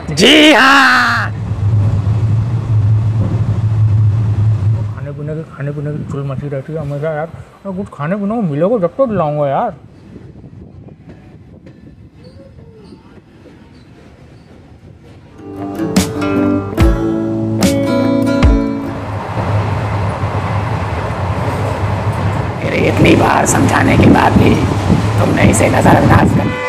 जी हाँ। खाने पीने की चुल मची रहती है हमेशा यार। कुछ खाने पीने को मिलेगा जब तो दिलाऊंगा यार। इतनी बार समझाने के बाद भी तुमने इसे नजरअंदाज कर दिया।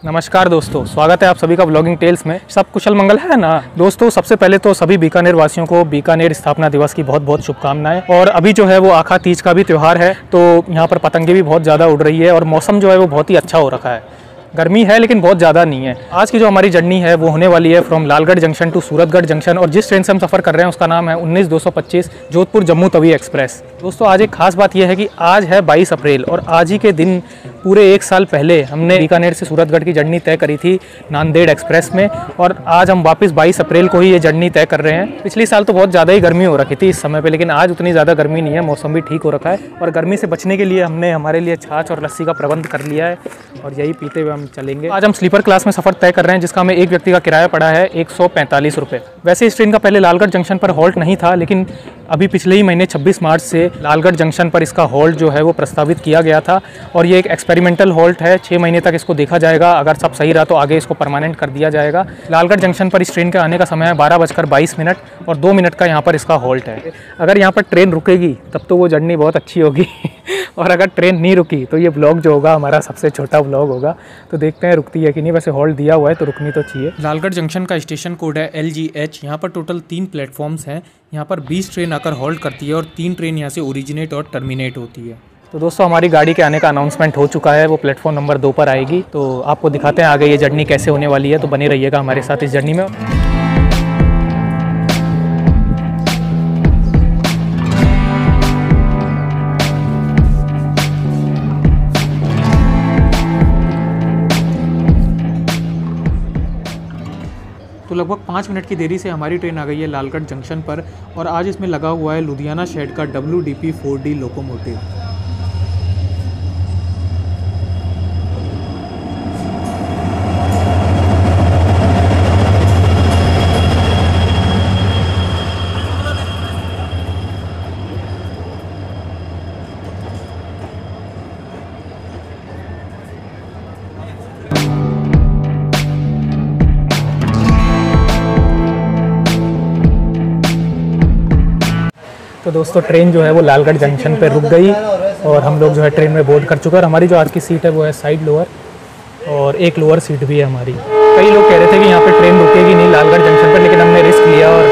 नमस्कार दोस्तों, स्वागत है आप सभी का व्लॉगिंग टेल्स में। सब कुशल मंगल है ना दोस्तों। सबसे पहले तो सभी बीकानेर वासियों को बीकानेर स्थापना दिवस की बहुत बहुत शुभकामनाएं। और अभी जो है वो आखा तीज का भी त्यौहार है, तो यहाँ पर पतंगे भी बहुत ज़्यादा उड़ रही है और मौसम जो है वो बहुत ही अच्छा हो रखा है। गर्मी है लेकिन बहुत ज़्यादा नहीं है। आज की जो हमारी जर्नी है वो होने वाली है from Lalgarh junction to Suratgarh junction, और जिस ट्रेन से हम सफ़र कर रहे हैं उसका नाम है 19225 जोधपुर जम्मू तवी एक्सप्रेस। दोस्तों आज एक खास बात यह है कि आज है 22 अप्रैल और आज ही के दिन पूरे 1 साल पहले हमने बीकानेर से सूरतगढ़ की जर्नी तय करी थी नांदेड़ एक्सप्रेस में, और आज हम वापस 22 अप्रैल को ही ये जर्नी तय कर रहे हैं। पिछले साल तो बहुत ज़्यादा ही गर्मी हो रखी थी इस समय पे, लेकिन आज उतनी ज़्यादा गर्मी नहीं है, मौसम भी ठीक हो रखा है। और गर्मी से बचने के लिए हमने हमारे लिए छाछ और लस्सी का प्रबंध कर लिया है और यही पीते हुए हम चलेंगे। आज हम स्लीपर क्लास में सफ़र तय कर रहे हैं जिसका हमें एक व्यक्ति का किराया पड़ा है 145 रुपये। वैसे इस ट्रेन का पहले लालगढ़ जंक्शन पर हॉल्ट नहीं था, लेकिन अभी पिछले ही महीने 26 मार्च से लालगढ़ जंक्शन पर इसका हॉल्ट जो है वो प्रस्तावित किया गया था और ये एक एक्सपेरिमेंटल हॉल्ट है। 6 महीने तक इसको देखा जाएगा, अगर सब सही रहा तो आगे इसको परमानेंट कर दिया जाएगा। लालगढ़ जंक्शन पर इस ट्रेन के आने का समय है 12:22 और 2 मिनट का यहाँ पर इसका हॉल्ट है। अगर यहाँ पर ट्रेन रुकेगी तब तो वो जर्नी बहुत अच्छी होगी और अगर ट्रेन नहीं रुकी तो ये ब्लॉग जो होगा हमारा सबसे छोटा ब्लॉग होगा। तो देखते हैं रुकती है कि नहीं। वैसे हॉल्ट दिया हुआ है तो रुकनी तो चाहिए। लालगढ़ जंक्शन का स्टेशन कोड है LGH। यहाँ पर टोटल 3 प्लेटफॉर्म्स हैं। यहाँ पर 20 ट्रेन आकर हॉल्ट करती है और 3 ट्रेन यहाँ से ओरिजिनेट और टर्मिनेट होती है। तो दोस्तों हमारी गाड़ी के आने का अनाउंसमेंट हो चुका है, वो प्लेटफॉर्म नंबर 2 पर आएगी। तो आपको दिखाते हैं आगे ये जर्नी कैसे होने वाली है, तो बने रहिएगा हमारे साथ इस जर्नी में। तो लगभग 5 मिनट की देरी से हमारी ट्रेन आ गई है लालगढ़ जंक्शन पर और आज इसमें लगा हुआ है लुधियाना शेड का WDP 4D लोकोमोटिव। तो दोस्तों ट्रेन जो है वो लालगढ़ जंक्शन पे रुक गई और हम लोग जो है ट्रेन में बोर्ड कर चुके हैं। और हमारी जो आज की सीट है वो है साइड लोअर और एक लोअर सीट भी है हमारी। कई लोग कह रहे थे कि यहाँ पे ट्रेन रुकेगी नहीं लालगढ़ जंक्शन पर, लेकिन हमने रिस्क लिया और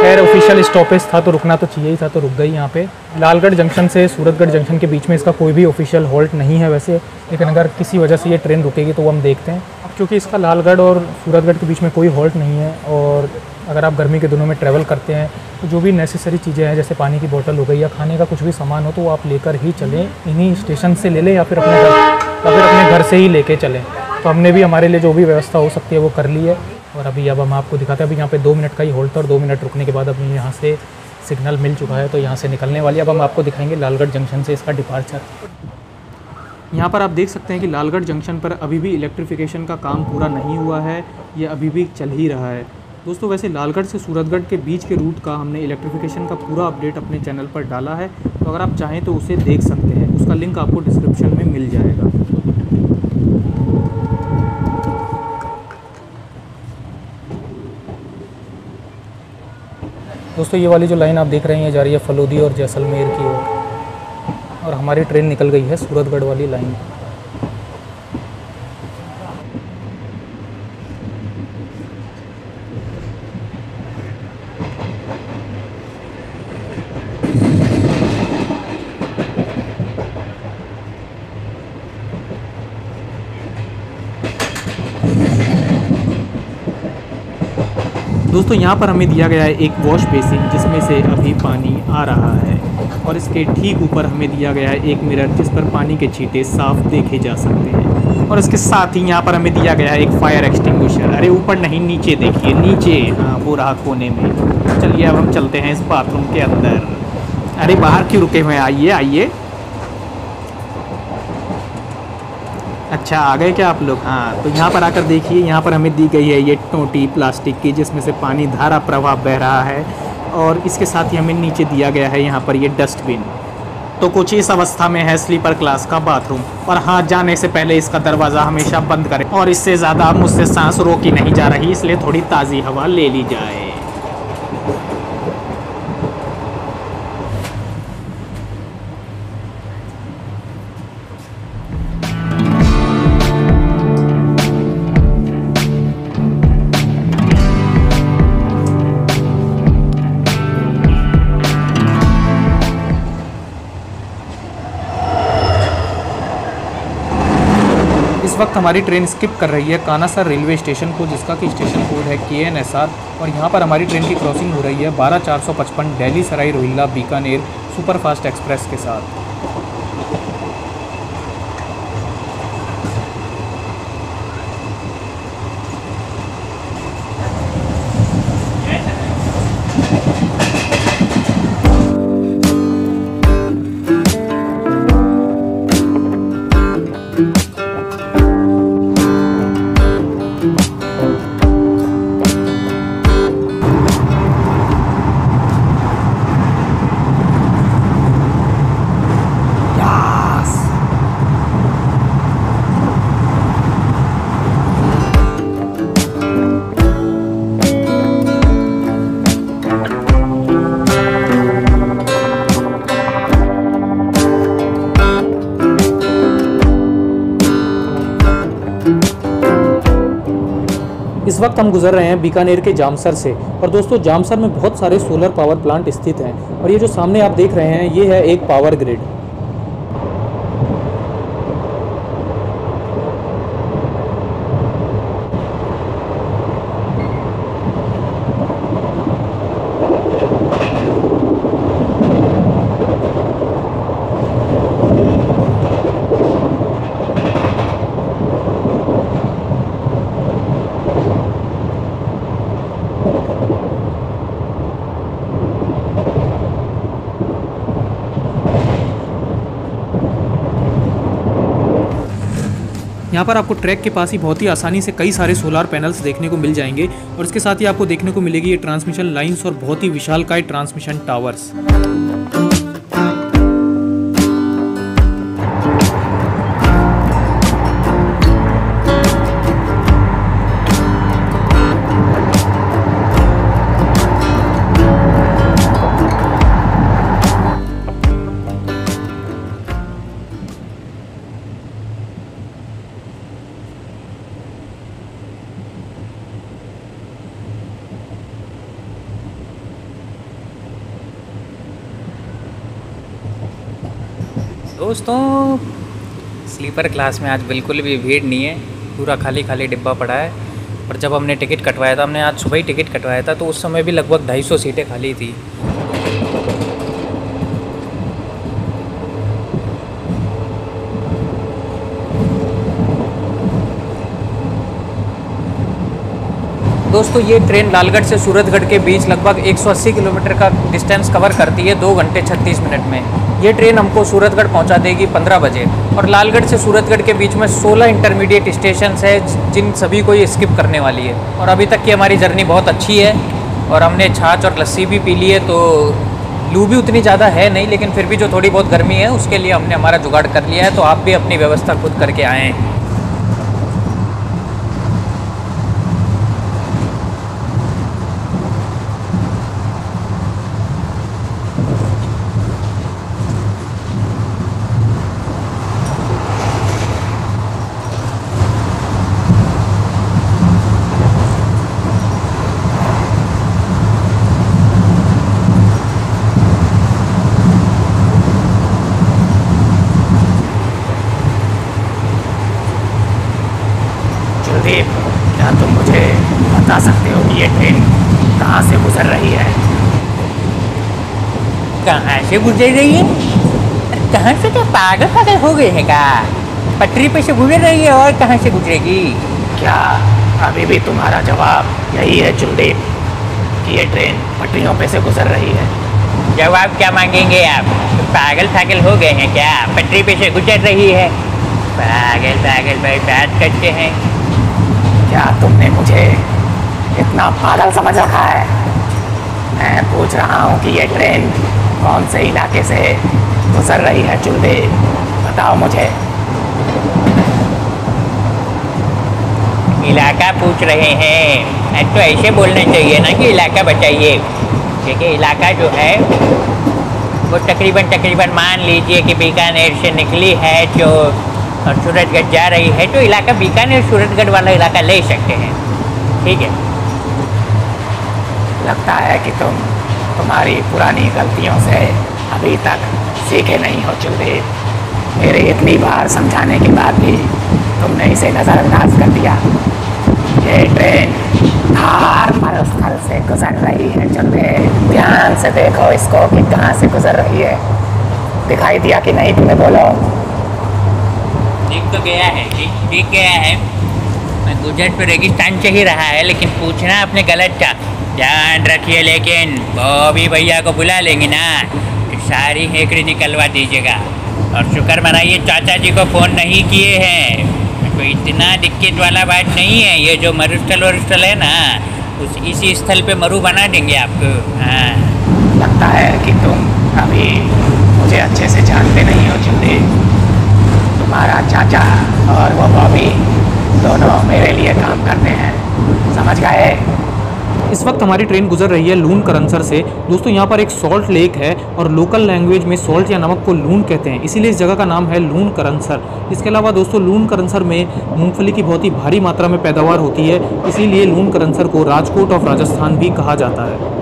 खैर ऑफिशियल स्टॉपेज था तो रुकना तो चाहिए ही था, तो रुक गई यहाँ पे। लालगढ़ जंक्शन से सूरतगढ़ जंक्शन के बीच में इसका कोई भी ऑफिशियल हॉल्ट नहीं है वैसे, लेकिन अगर किसी वजह से ये ट्रेन रुकेगी तो वो हम देखते हैं। क्योंकि इसका लालगढ़ और सूरतगढ़ के बीच में कोई हॉल्ट नहीं है और अगर आप गर्मी के दिनों में ट्रैवल करते हैं तो जो भी नेसेसरी चीज़ें हैं जैसे पानी की बोतल हो गई या खाने का कुछ भी सामान हो तो वो आप लेकर ही चलें। इन्हीं स्टेशन से ले लें या फिर अपने घर से ही लेके चलें। तो हमने भी हमारे लिए जो भी व्यवस्था हो सकती है वो कर ली है। और अभी अब हम आपको दिखाते हैं, अभी यहाँ पे 2 मिनट का ही हॉल्ट था और 2 मिनट रुकने के बाद अभी यहाँ से सिग्नल मिल चुका है तो यहाँ से निकलने वाली है। अब हम आपको दिखाएंगे लालगढ़ जंक्शन से इसका डिपार्चर। यहाँ पर आप देख सकते हैं कि लालगढ़ जंक्शन पर अभी भी इलेक्ट्रिफिकेशन का काम पूरा नहीं हुआ है, ये अभी भी चल ही रहा है। दोस्तों वैसे लालगढ़ से सूरतगढ़ के बीच के रूट का हमने इलेक्ट्रिफिकेशन का पूरा अपडेट अपने चैनल पर डाला है, तो अगर आप चाहें तो उसे देख सकते हैं, उसका लिंक आपको डिस्क्रिप्शन में मिल जाएगा। दोस्तों ये वाली जो लाइन आप देख रहे हैं जा रही है फलोदी और जैसलमेर की ओर और हमारी ट्रेन निकल गई है सूरतगढ़ वाली लाइन। दोस्तों यहाँ पर हमें दिया गया है एक वॉश बेसिन जिसमें से अभी पानी आ रहा है और इसके ठीक ऊपर हमें दिया गया है एक मिरर जिस पर पानी के छींटे साफ देखे जा सकते हैं। और इसके साथ ही यहाँ पर हमें दिया गया है एक फायर एक्सटिंग्विशर। अरे ऊपर नहीं नीचे देखिए, नीचे, हाँ वो रहा कोने में। चलिए अब हम चलते हैं इस बाथरूम के अंदर। अरे बाहर क्यों रुके हुए हैं, आइए आइए। अच्छा, आ गए क्या आप लोग? हाँ, तो यहाँ पर आकर देखिए, यहाँ पर हमें दी गई है ये टोंटी प्लास्टिक की, जिसमें से पानी धारा प्रवाह बह रहा है, और इसके साथ ही हमें नीचे दिया गया है यहाँ पर ये डस्टबिन। तो कुछ इस अवस्था में है स्लीपर क्लास का बाथरूम। और हाँ, जाने से पहले इसका दरवाज़ा हमेशा बंद करें। और इससे ज़्यादा मुझसे सांस रोकी नहीं जा रही, इसलिए थोड़ी ताज़ी हवा ले ली जाए। इस वक्त हमारी ट्रेन स्किप कर रही है कानासर रेलवे स्टेशन को, जिसका कि स्टेशन कोड है KNSR। और यहाँ पर हमारी ट्रेन की क्रॉसिंग हो रही है 12455 दिल्ली सराई रोहिल्ला बीकानेर सुपरफास्ट एक्सप्रेस के साथ। इस वक्त हम गुजर रहे हैं बीकानेर के जामसर से। और दोस्तों, जामसर में बहुत सारे सोलर पावर प्लांट स्थित हैं, और ये जो सामने आप देख रहे हैं ये है एक पावर ग्रिड। यहाँ पर आपको ट्रैक के पास ही बहुत ही आसानी से कई सारे सोलार पैनल्स देखने को मिल जाएंगे, और इसके साथ ही आपको देखने को मिलेगी ये ट्रांसमिशन लाइंस और बहुत ही विशालकाय ट्रांसमिशन टावर्स। दोस्तों, स्लीपर क्लास में आज बिल्कुल भी भीड़ नहीं है, पूरा खाली खाली डिब्बा पड़ा है। और जब हमने टिकट कटवाया था, हमने आज सुबह ही टिकट कटवाया था, तो उस समय भी लगभग 250 सीटें खाली थी। दोस्तों, ये ट्रेन लालगढ़ से सूरतगढ़ के बीच लगभग 180 किलोमीटर का डिस्टेंस कवर करती है 2 घंटे 36 मिनट में। ये ट्रेन हमको सूरतगढ़ पहुंचा देगी 15 बजे। और लालगढ़ से सूरतगढ़ के बीच में 16 इंटरमीडिएट स्टेशन है, जिन सभी को ये स्किप करने वाली है। और अभी तक की हमारी जर्नी बहुत अच्छी है, और हमने छाछ और लस्सी भी पी ली है, तो लू भी उतनी ज़्यादा है नहीं, लेकिन फिर भी जो थोड़ी बहुत गर्मी है उसके लिए हमने हमारा जुगाड़ कर लिया है। तो आप भी अपनी व्यवस्था खुद करके आएँ। क्या तुम मुझे बता सकते हो कि ये ट्रेन कहाँ से गुजर रही है? कहाँ से गुजर रही है? कहाँ से? क्या पागल पागल हो गए हैं क्या? पटरी पे से गुजर रही है, और कहाँ से गुजरेगी? क्या अभी भी तुम्हारा जवाब यही है चुलदीप कि ये ट्रेन पटरियों पे से गुजर रही है? जवाब क्या मांगेंगे आप? पागल पागल हो गए हैं क्या? पटरी पे से गुजर रही है। पागल पागल भाई बात करते हैं। क्या तुमने मुझे इतना पागल समझ रखा है? मैं पूछ रहा हूँ कि ये ट्रेन कौन से इलाके से गुजर रही है चुलबे, बताओ मुझे। इलाका पूछ रहे हैं तो ऐसे बोलना चाहिए ना कि इलाका बताइए। देखिए इलाका जो है वो तकरीबन मान लीजिए कि बीकानेर से निकली है जो और सूरजगढ़ जा रही है, तो इलाका बीकानेर सूरजगढ़ वाला इलाका ले सकते हैं। ठीक है। लगता है कि तुम्हारी पुरानी गलतियों से अभी तक सीखे नहीं हो चुके। मेरे इतनी बार समझाने के बाद भी तुमने इसे नज़रअंदाज कर दिया। ये ट्रेन धार मरुस्थल से गुजर रही है चुलबे। ध्यान से देखो इसको कि कहाँ से गुजर रही है। दिखाई दिया कि नहीं तुम्हें? बोलो। दिख तो गया है, दिख गया है। मैं गुजर तो रेगिस्तान से ही रहा है, लेकिन पूछना आपने गलत था। ध्यान रखिए, लेकिन बॉबी भैया को बुला लेंगे ना तो सारी हेकड़ी निकलवा दीजिएगा। और शुक्र मनाइए चाचा जी को फ़ोन नहीं किए हैं, तो इतना दिक्कत वाला बात नहीं है। ये जो मरुस्थल वरुस्थल है ना, उस इसी स्थल पे मरु बना देंगे आपको। हाँ, लगता है कि तुम अभी मुझे अच्छे से जानते नहीं हो चुलबे। तुम्हारा चाचा और वो बॉबी दोनों मेरे लिए काम करते हैं, समझ गए? इस वक्त हमारी ट्रेन गुजर रही है लून करनसर से। दोस्तों यहाँ पर एक सॉल्ट लेक है और लोकल लैंग्वेज में सॉल्ट या नमक को लून कहते हैं, इसीलिए इस जगह का नाम है लून करनसर। इसके अलावा दोस्तों लून करनसर में मूंगफली की बहुत ही भारी मात्रा में पैदावार होती है, इसीलिए लून करनसर को राजकोट ऑफ राजस्थान भी कहा जाता है।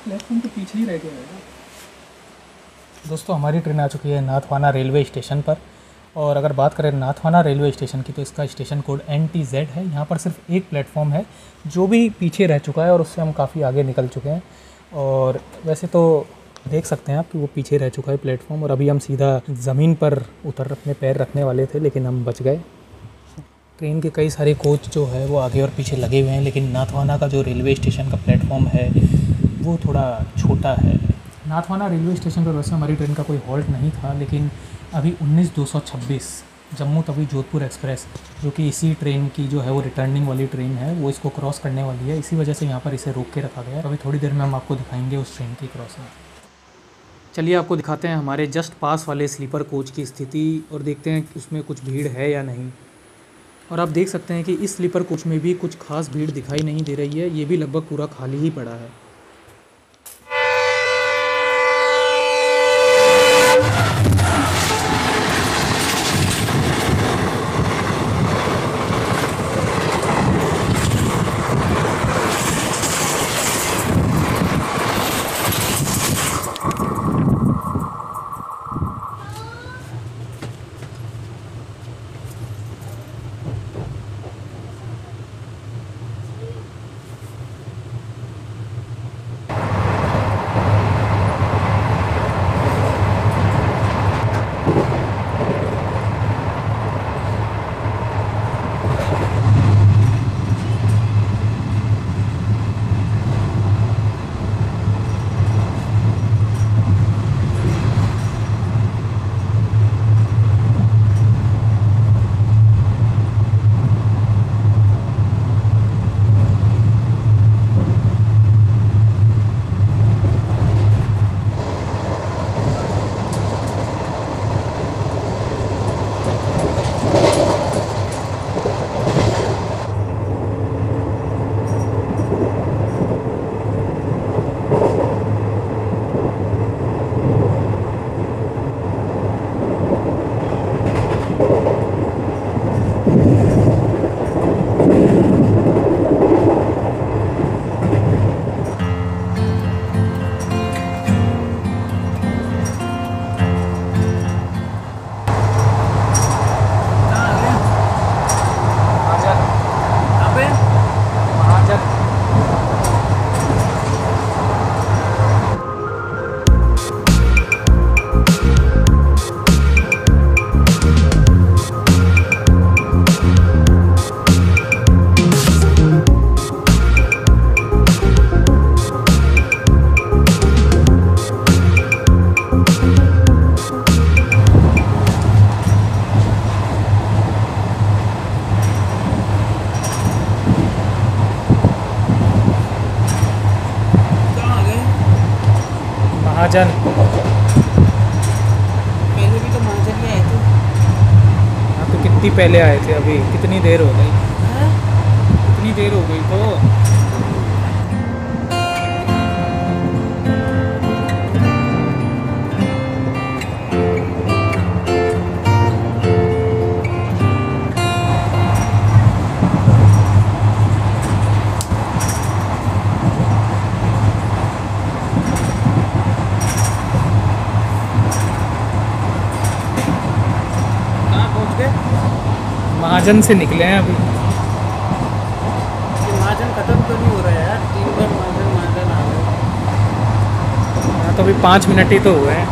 प्लेटफॉर्म के पीछे ही रह गया है। दोस्तों हमारी ट्रेन आ चुकी है नाथवाना रेलवे स्टेशन पर, और अगर बात करें नाथवाना रेलवे स्टेशन की तो इसका स्टेशन कोड NTZ है। यहाँ पर सिर्फ एक प्लेटफॉर्म है जो भी पीछे रह चुका है और उससे हम काफ़ी आगे निकल चुके हैं। और वैसे तो देख सकते हैं आप कि वो पीछे रह चुका है प्लेटफॉर्म, और अभी हम सीधा ज़मीन पर अपने पैर रखने वाले थे, लेकिन हम बच गए। ट्रेन के कई सारे कोच जो है वो आगे और पीछे लगे हुए हैं, लेकिन नाथवाना का जो रेलवे स्टेशन का प्लेटफॉर्म है वो थोड़ा छोटा है। नाथवाना रेलवे स्टेशन पर वैसे हमारी ट्रेन का कोई हॉल्ट नहीं था, लेकिन अभी 19-226 जम्मू तवी जोधपुर एक्सप्रेस, जो कि इसी ट्रेन की जो है वो रिटर्निंग वाली ट्रेन है, वो इसको क्रॉस करने वाली है। इसी वजह से यहाँ पर इसे रोक के रखा गया है। अभी थोड़ी देर में हम आपको दिखाएंगे उस ट्रेन की क्रॉसिंग। चलिए आपको दिखाते हैं हमारे जस्ट पास वाले स्लीपर कोच की स्थिति, और देखते हैं कि उसमें कुछ भीड़ है या नहीं। और आप देख सकते हैं कि इस स्लीपर कोच में भी कुछ खास भीड़ दिखाई नहीं दे रही है, ये भी लगभग पूरा खाली ही पड़ा है। महाजन। पहले भी तो महाजन ही आए थे। हाँ तो कितनी पहले आए थे, अभी कितनी देर हो गई, हाँ? कितनी देर हो गई तो। कहाँ पहुँच गए? महाजन से निकले हैं अभी। ये महाजन खत्म तो नहीं हो रहा है यार, 3 बार महाजन महाजन आ गए। हाँ तो अभी 5 मिनट ही तो हुए हैं,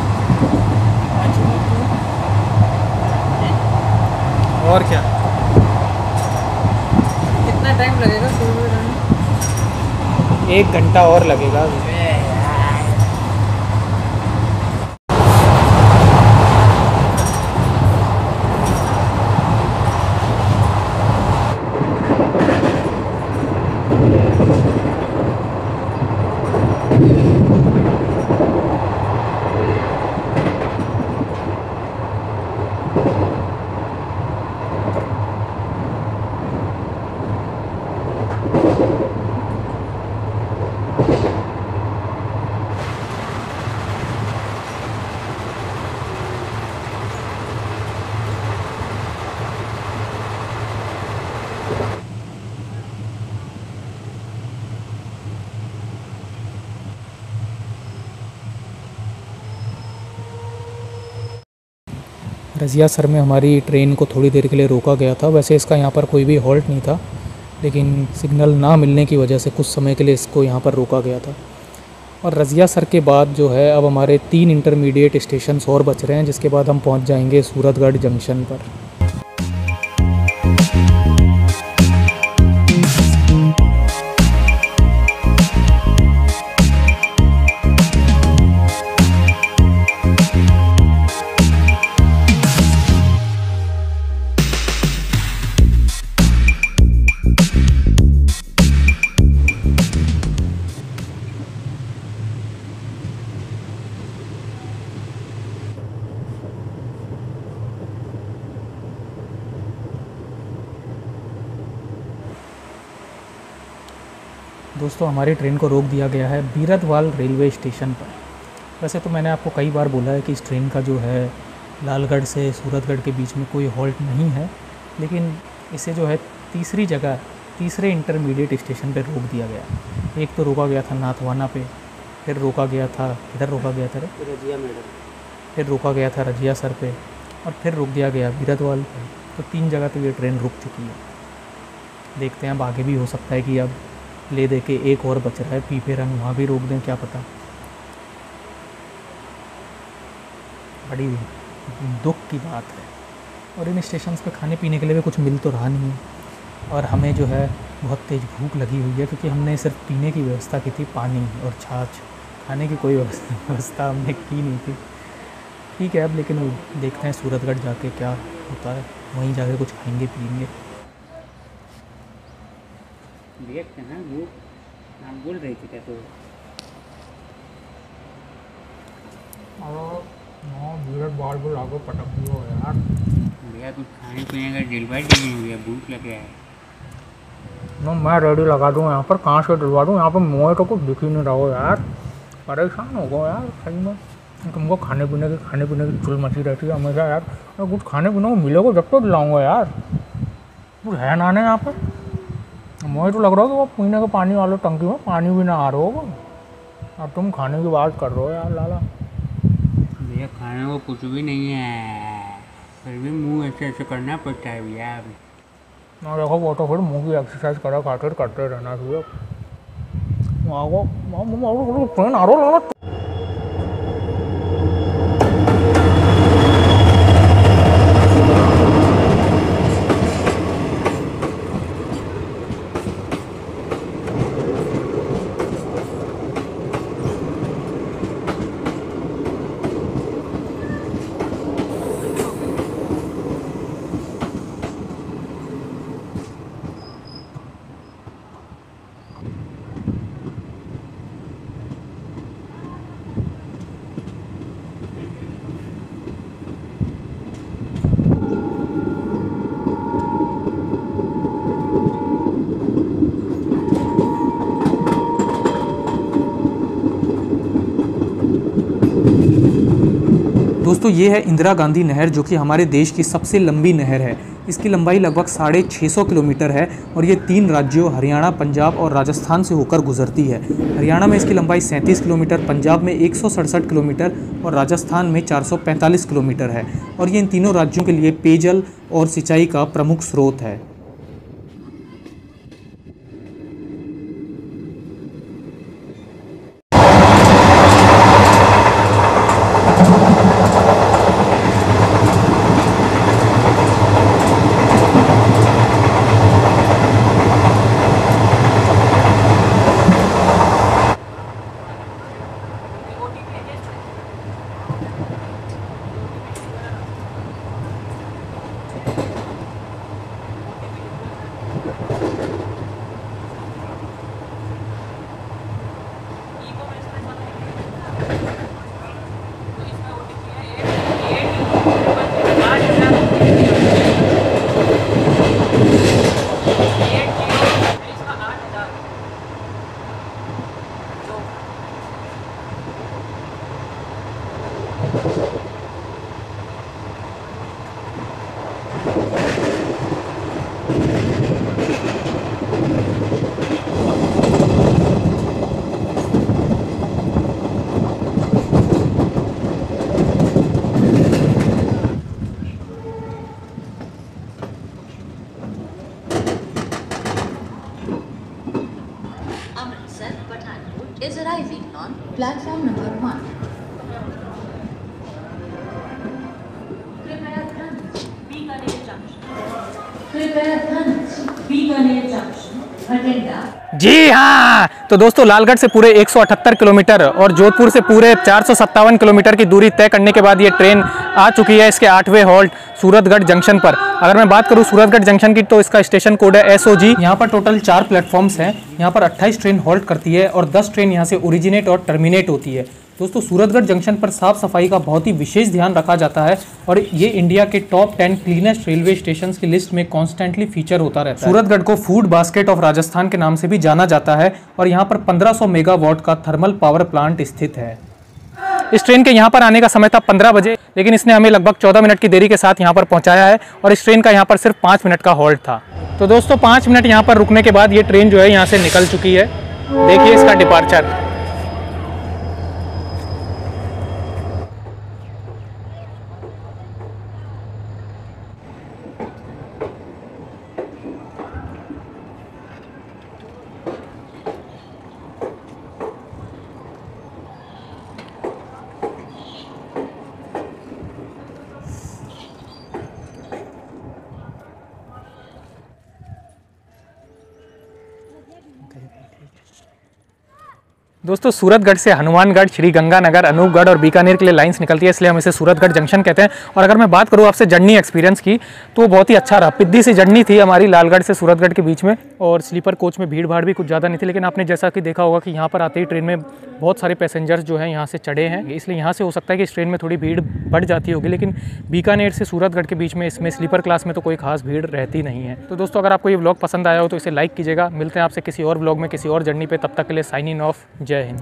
और क्या। कितना टाइम लगेगा सूर्य जाने? 1 घंटा और लगेगा अभी। रज़िया सर में हमारी ट्रेन को थोड़ी देर के लिए रोका गया था। वैसे इसका यहाँ पर कोई भी हॉल्ट नहीं था, लेकिन सिग्नल ना मिलने की वजह से कुछ समय के लिए इसको यहाँ पर रोका गया था। और रज़िया सर के बाद जो है अब हमारे 3 इंटरमीडिएट स्टेशन और बच रहे हैं, जिसके बाद हम पहुँच जाएंगे सूरतगढ़ जंक्शन पर। दोस्तों हमारी ट्रेन को रोक दिया गया है बीरतवाल रेलवे स्टेशन पर। वैसे तो मैंने आपको कई बार बोला है कि इस ट्रेन का जो है लालगढ़ से सूरतगढ़ के बीच में कोई हॉल्ट नहीं है, लेकिन इसे जो है तीसरी जगह, तीसरे इंटरमीडिएट स्टेशन पर रोक दिया गया। एक तो रोका गया था नाथवाना पे, फिर रोका गया था, इधर रोका गया था रजिया मैडम। फिर रोका गया था रजिया सर पे, और फिर रुक दिया गया बीरतवाल पे। तो 3 जगह तो ये ट्रेन रुक चुकी है। देखते हैं अब आगे भी हो सकता है कि अब ले दे के एक और बच रहा है पीपे रंग, वहाँ भी रोक दें, क्या पता। बड़ी दुख की बात है। और इन स्टेशन पे खाने पीने के लिए भी कुछ मिल तो रहा नहीं है, और हमें जो है बहुत तेज़ भूख लगी हुई है, क्योंकि हमने सिर्फ पीने की व्यवस्था की थी, पानी और छाछ। खाने की कोई व्यवस्था हमने की नहीं थी। ठीक है अब, लेकिन देखते हैं सूरतगढ़ जाके क्या होता है, वहीं जाके कुछ खाएंगे पिएंगे। देखते हैं वो आप बोल रही थी क्या तो? बाल बुल आगे पटक दियो यार। भैया कुछ खाने पीने का डिलवाई नहीं भैया, भूख लगे है। ना मैं रेडी लगा दूँ यहाँ पर, कहाँ से दिलवा दूँ? यहाँ पर मुँह तो कुछ दिख ही नहीं रहा हो यार, परेशान हो गया यार सही में। तुमको खाने पीने की चुल मची रहती है हमेशा यार। और कुछ खाने पीने को मिलेगा जब तो दिलाऊंगा यार। कुछ है ना यहाँ पर? मुझे तो लग रहा है कि वो पीने के पानी वाले टंकी में पानी भी ना आ रहा होगा, और तुम खाने की बात कर रहे हो यार लाला। भैया खाने को कुछ भी नहीं है, फिर भी मुंह ऐसे ऐसे करना पड़ता है भैया। ना देखो वो तो फिर मुँह की एक्सरसाइज करा खातिर करते रहना चाहिए। वहाँ को ट्रेन आ रहा है। दोस्तों ये है इंदिरा गांधी नहर, जो कि हमारे देश की सबसे लंबी नहर है। इसकी लंबाई लगभग 650 किलोमीटर है और ये 3 राज्यों हरियाणा, पंजाब और राजस्थान से होकर गुजरती है। हरियाणा में इसकी लंबाई 37 किलोमीटर, पंजाब में 167 किलोमीटर और राजस्थान में 445 किलोमीटर है। और ये इन तीनों राज्यों के लिए पेयजल और सिंचाई का प्रमुख स्रोत है। Is arriving on platform number 1. कृपया ध्यान बीकानेर जंक्शन भटिंडा। जी हाँ, तो दोस्तों लालगढ़ से पूरे 178 किलोमीटर और जोधपुर से पूरे 457 किलोमीटर की दूरी तय करने के बाद ये ट्रेन आ चुकी है इसके 8वें हॉल्ट सूरतगढ़ जंक्शन पर। अगर मैं बात करूँ सूरतगढ़ जंक्शन की, तो इसका स्टेशन कोड है SOG। यहाँ पर टोटल 4 प्लेटफॉर्म्स हैं। यहाँ पर 28 ट्रेन हॉल्ट करती है और 10 ट्रेन यहाँ से ओरिजिनेट और टर्मिनेट होती है। दोस्तों सूरतगढ़ जंक्शन पर साफ सफाई का बहुत ही विशेष ध्यान रखा जाता है और ये इंडिया के टॉप 10 क्लीनेस्ट रेलवे स्टेशंस की लिस्ट में कॉन्स्टेंटली फीचर होता रहता है। सूरतगढ़ को फूड बास्केट ऑफ राजस्थान के नाम से भी जाना जाता है और यहाँ पर 1500 मेगावाट का थर्मल पावर प्लांट स्थित है। इस ट्रेन के यहाँ पर आने का समय था 15 बजे, लेकिन इसने हमें लगभग 14 मिनट की देरी के साथ यहाँ पर पहुँचाया है और इस ट्रेन का यहाँ पर सिर्फ 5 मिनट का हॉल्ट था। तो दोस्तों 5 मिनट यहाँ पर रुकने के बाद ये ट्रेन जो है यहाँ से निकल चुकी है। देखिए इसका डिपार्चर। दोस्तों सूरतगढ़ से हनुमानगढ़, श्री गंगानगर, अनूपगढ़ और बीकानेर के लिए लाइंस निकलती है, इसलिए हम इसे सूरतगढ़ जंक्शन कहते हैं। और अगर मैं बात करूँ आपसे जर्नी एक्सपीरियंस की, तो बहुत ही अच्छा रहा। पिद्दी सी जर्नी थी हमारी लालगढ़ से सूरतगढ़ के बीच में और स्लीपर कोच में भीड़ भाड़ भी कुछ ज़्यादा नहीं थी। लेकिन आपने जैसा कि देखा होगा कि यहाँ पर आते ही ट्रेन में बहुत सारे पैसेंजर्स जो हैं यहाँ से चढ़े हैं, इसलिए यहाँ से हो सकता है कि इस ट्रेन में थोड़ी भीड़ बढ़ जाती होगी। लेकिन बीकानेर से सूरतगढ़ के बीच में इसमें स्लीपर क्लास में तो कोई खास भीड़ रहती नहीं है। तो दोस्तों अगर आपको ये व्लॉग पसंद आया हो तो इसे लाइक कीजिएगा। मिलते हैं आपसे किसी और व्लॉग में किसी और जर्नी पे, तब तक के लिए साइनिंग ऑफ। जय हिंद।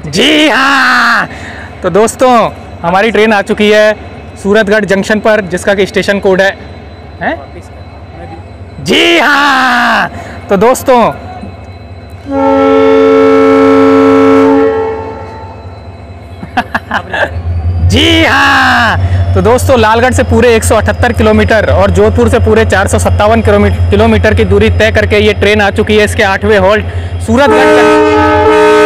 जी हाँ, तो दोस्तों हमारी ट्रेन आ चुकी है सूरतगढ़ जंक्शन पर, जिसका कि स्टेशन कोड है जी हाँ। तो दोस्तों जी हाँ, तो दोस्तों लालगढ़ से पूरे 178 किलोमीटर और जोधपुर से पूरे 457 किलोमीटर की दूरी तय करके ये ट्रेन आ चुकी है इसके 8वें हॉल्ट सूरतगढ़।